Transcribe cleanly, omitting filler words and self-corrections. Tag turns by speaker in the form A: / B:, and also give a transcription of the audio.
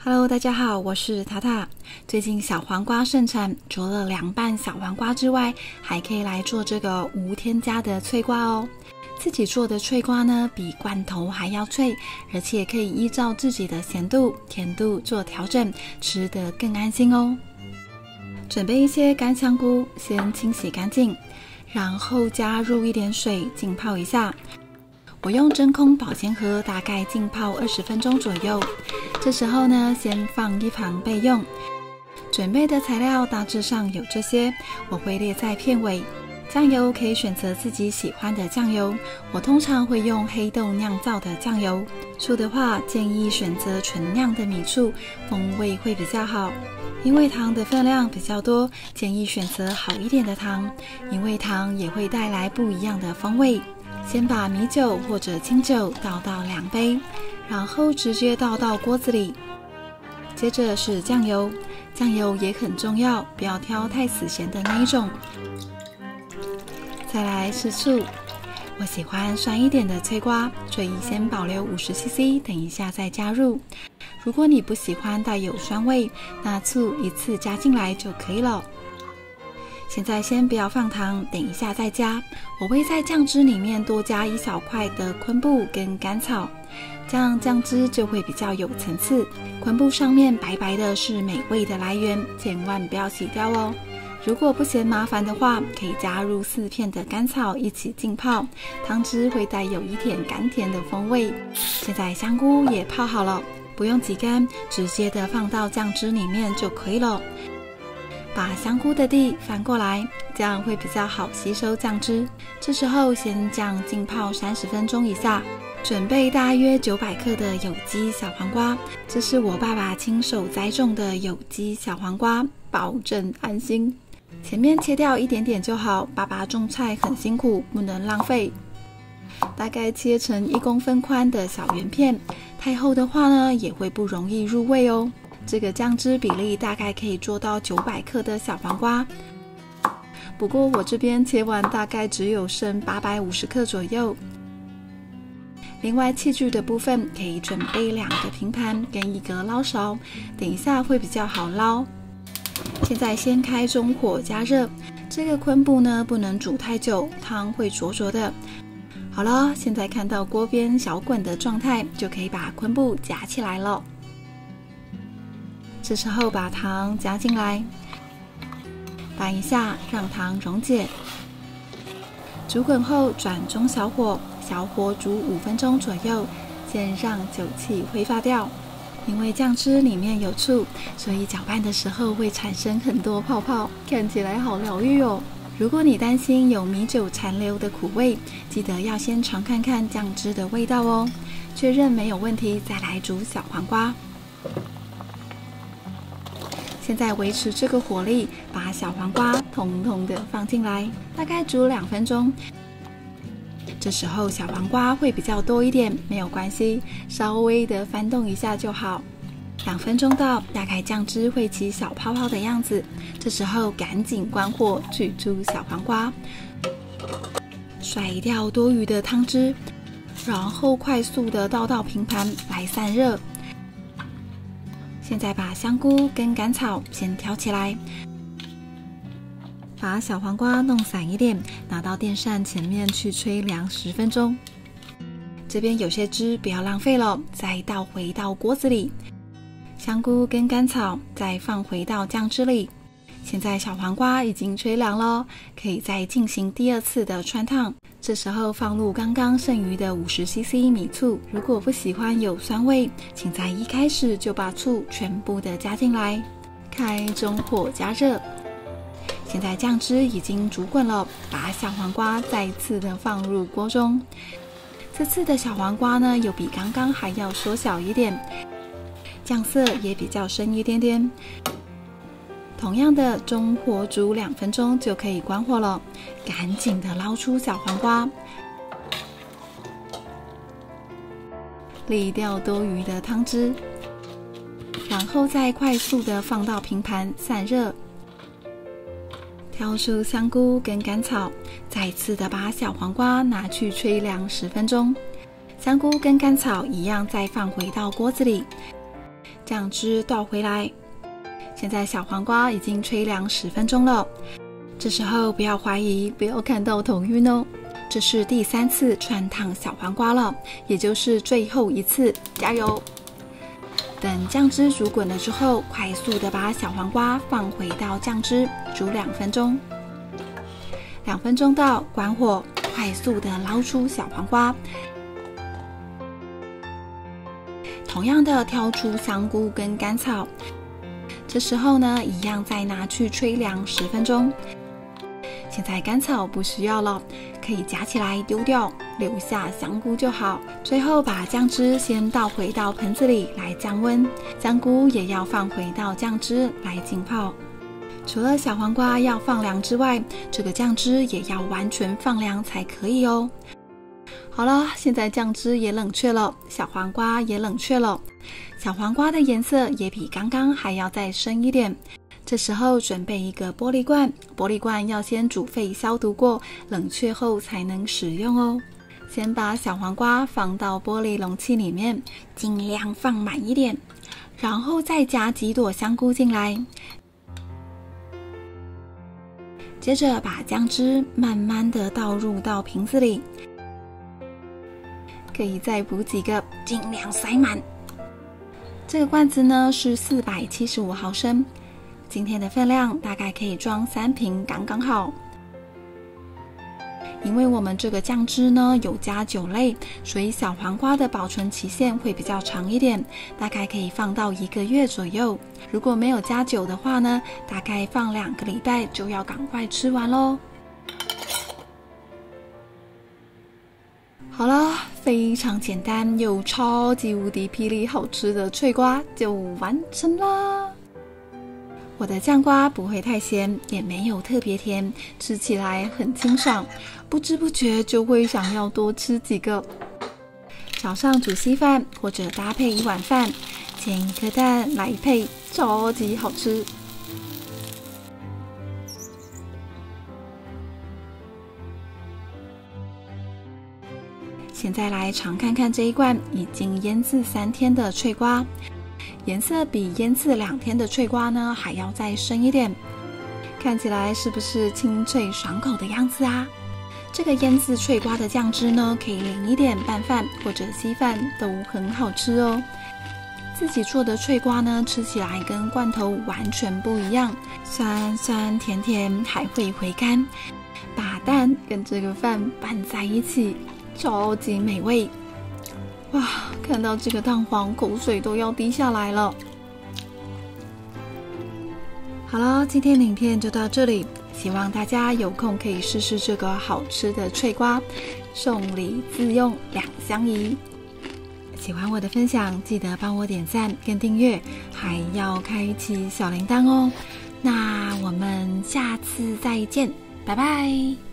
A: Hello， 大家好，我是塔塔。最近小黄瓜盛产，除了凉拌小黄瓜之外，还可以来做这个无添加的脆瓜哦。自己做的脆瓜呢，比罐头还要脆，而且可以依照自己的咸度、甜度做调整，吃得更安心哦。准备一些干香菇，先清洗干净，然后加入一点水浸泡一下。我用真空保鲜盒大概浸泡20分钟左右，这时候呢，先放一旁备用。准备的材料大致上有这些，我会列在片尾。酱油可以选择自己喜欢的酱油，我通常会用黑豆酿造的酱油。醋的话，建议选择纯酿的米醋，风味会比较好。因为糖的分量比较多，建议选择好一点的糖，因为糖也会带来不一样的风味。先把米酒或者清酒倒到2杯，然后直接倒到锅子里。接着是酱油，酱油也很重要，不要挑太死咸的那一种。再来是醋，我喜欢酸一点的脆瓜，所以先保留50cc， 等一下再加入。如果你不喜欢带有酸味，那醋一次加进来就可以了。现在先不要放糖，等一下再加。我会在酱汁里面多加1小块的昆布跟甘草，这样酱汁就会比较有层次。昆布上面白白的是美味的来源，千万不要洗掉哦。如果不嫌麻烦的话，可以加入4片的甘草一起浸泡，汤汁会带有一点甘甜的风味。现在香菇也泡好了，不用挤干，直接的放到酱汁里面就可以了。把香菇的蒂翻过来，这样会比较好吸收酱汁。这时候先酱浸泡30分钟以下。准备大约900克的有机小黄瓜，这是我爸爸亲手栽种的有机小黄瓜，保证安心。前面切掉一点点就好，爸爸种菜很辛苦，不能浪费。大概切成1公分宽的小圆片，太厚的话呢，也会不容易入味哦。这个酱汁比例大概可以做到900克的小黄瓜，不过我这边切完大概只有剩850克左右。另外器具的部分可以准备2个平盘跟1个捞勺，等一下会比较好捞。现在先开中火加热，这个昆布呢不能煮太久，汤会浊浊的。好了，现在看到锅边小滚的状态，就可以把昆布夹起来了。这时候把糖加进来，拌一下，让糖溶解。煮滚后转中小火，小火煮5分钟左右，先让酒气挥发掉。因为酱汁里面有醋，所以搅拌的时候会产生很多泡泡，看起来好疗愈哦。如果你担心有米酒残留的苦味，记得要先尝看看酱汁的味道哦，确认没有问题再来煮小黄瓜。现在维持这个火力，把小黄瓜统统的放进来，大概煮2分钟。这时候小黄瓜会比较多一点，没有关系，稍微的翻动一下就好。2分钟到，大概酱汁会起小泡泡的样子，这时候赶紧关火，取出小黄瓜，甩掉多余的汤汁，然后快速的倒到平盘来散热。现在把香菇跟甘草先挑起来，把小黄瓜弄散一点，拿到电扇前面去吹凉10分钟。这边有些汁不要浪费了，再倒回到锅子里。香菇跟甘草再放回到酱汁里。现在小黄瓜已经吹凉了，可以再进行第2次的汆烫。这时候放入刚刚剩余的50cc 米醋，如果不喜欢有酸味，请在一开始就把醋全部的加进来，开中火加热。现在酱汁已经煮滚了，把小黄瓜再次的放入锅中。这次的小黄瓜呢，有比刚刚还要缩小一点，酱色也比较深一点点。同样的，中火煮2分钟就可以关火了，赶紧的捞出小黄瓜，沥掉多余的汤汁，然后再快速的放到平盘散热。挑出香菇跟甘草，再次的把小黄瓜拿去吹凉10分钟。香菇跟甘草一样再放回到锅子里，酱汁倒回来。现在小黄瓜已经吹凉10分钟了，这时候不要怀疑，不要看到头晕哦。这是第3次穿烫小黄瓜了，也就是最后一次，加油！等酱汁煮滚了之后，快速的把小黄瓜放回到酱汁，煮2分钟。2分钟到，关火，快速的捞出小黄瓜。同样的挑出香菇跟甘草，这时候呢，一样再拿去吹凉10分钟。现在甘草不需要了，可以夹起来丢掉，留下香菇就好。最后把酱汁先倒回到盆子里来降温，香菇也要放回到酱汁来浸泡。除了小黄瓜要放凉之外，这个酱汁也要完全放凉才可以哦。好了，现在酱汁也冷却了，小黄瓜也冷却了，小黄瓜的颜色也比刚刚还要再深一点。这时候准备一个玻璃罐，玻璃罐要先煮沸消毒过，冷却后才能使用哦。先把小黄瓜放到玻璃容器里面，尽量放满一点，然后再加几朵香菇进来。接着把酱汁慢慢的倒入到瓶子里，可以再补几个，尽量塞满。这个罐子呢是475毫升，今天的分量大概可以装3瓶，刚刚好。因为我们这个酱汁呢有加酒类，所以小黄瓜的保存期限会比较长一点，大概可以放到1个月左右。如果没有加酒的话呢，大概放2个礼拜就要赶快吃完咯。好了，非常简单又超级无敌霹雳好吃的脆瓜就完成啦。我的酱瓜不会太咸，也没有特别甜，吃起来很清爽，不知不觉就会想要多吃几个。早上煮稀饭或者搭配1碗饭，煎1颗蛋来配，超级好吃。现在来尝看看这一罐已经腌制3天的脆瓜，颜色比腌制2天的脆瓜呢还要再深一点，看起来是不是清脆爽口的样子啊？这个腌制脆瓜的酱汁呢，可以淋一点拌饭或者稀饭都很好吃哦。自己做的脆瓜呢，吃起来跟罐头完全不一样，酸酸甜甜，还会回甘。把蛋跟这个饭拌在一起，超级美味。哇，看到这个蛋黄，口水都要滴下来了。好了，今天的影片就到这里，希望大家有空可以试试这个好吃的脆瓜，送礼自用2相宜。喜欢我的分享，记得帮我点赞跟订阅，还要开启小铃铛哦。那我们下次再见，拜拜。